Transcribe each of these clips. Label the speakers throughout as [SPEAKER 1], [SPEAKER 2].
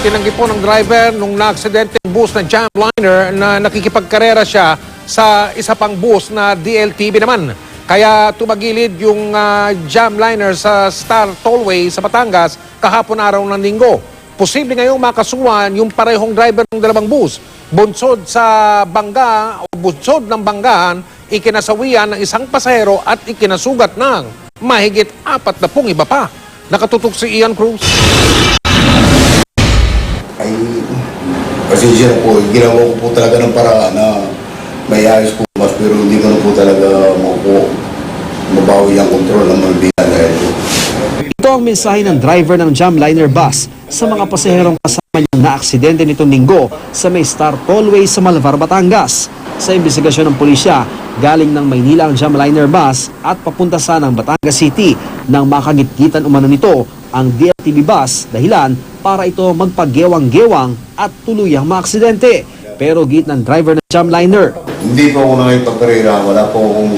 [SPEAKER 1] Tinanggi po ng driver nung na-aksidente yung bus na Jamliner na nakikipagkarera siya sa isa pang bus na DLTV naman. Kaya tumagilid yung Jamliner sa Star Tollway sa Batangas kahapon araw ng Linggo. Posible ngayong makasuhan yung parehong driver ng dalawang bus. Bunsod sa bangga o bunsod ng banggahan, ikinasawian ng isang pasahero at ikinasugat ng mahigit 40 iba pa. Nakatutok si Ian Cruz.
[SPEAKER 2] Ay, pasensya na po. Ginawa ko po talaga ng paraan na may ayos po mas, pero hindi ko na po talaga mabawi ang kontrol ng malbihan dahil po.
[SPEAKER 3] Ito ang mensahe ng driver ng Jamliner bus sa mga pasaherong kasama niyang na-aksidente nitong Linggo sa may Star Tollway sa Malvar, Batangas. Sa imbestigasyon ng pulisya, galing ng Maynila ang Jamliner bus at papunta sana ng Batangas City nang makagitgitan umano nito ang DLTV bus dahilan para ito magpaggewang-gewang at tuluyang maaksidente. Pero git ng driver ng Jamliner,
[SPEAKER 2] Hindi po ako nakipagkarera, wala po akong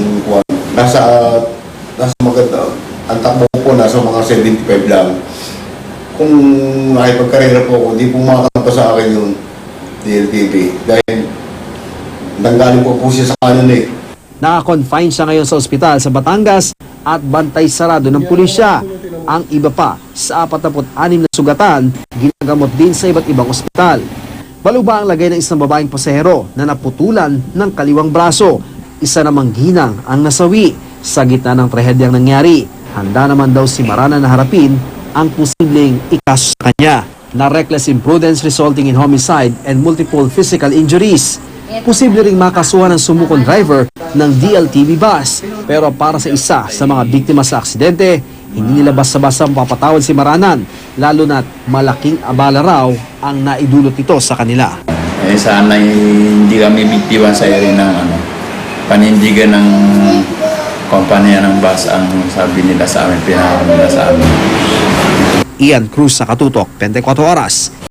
[SPEAKER 2] nasa maganda. Ang takbo ko po nasa mga 75 lang. Kung nakipagkarera po ako, hindi po makakampa sa akin yung DLTV. Dahil nanggaling po siya sa kanan eh.
[SPEAKER 3] naka-confine siya ngayon sa ospital sa Batangas at bantay sarado ng pulisya. Ang iba pa sa 46 na sugatan, ginagamot din sa iba't ibang ospital. Baluba ang lagay ng isang babaeng pasahero na naputulan ng kaliwang braso. Isa namang ginang ang nasawi sa gitna ng trahedyang nangyari. Handa naman daw si Marana na harapin ang posibleng ikaso sa kanya na reckless imprudence resulting in homicide and multiple physical injuries. Posible ring makasuhan ng sumukong driver ng DLTV bus. Pero para sa isa sa mga biktima sa aksidente, hindi nila basta-basta mapapatawad si Maranan, lalo na't malaking abala raw ang naidulot nito sa kanila.
[SPEAKER 4] Sana hindi kami biktima sa ere ng panindigan ng kumpanya ng bus ang sabi nila sa amin, pinahawag nila sa amin.
[SPEAKER 3] Ian Cruz sa Katutok, 24 Oras.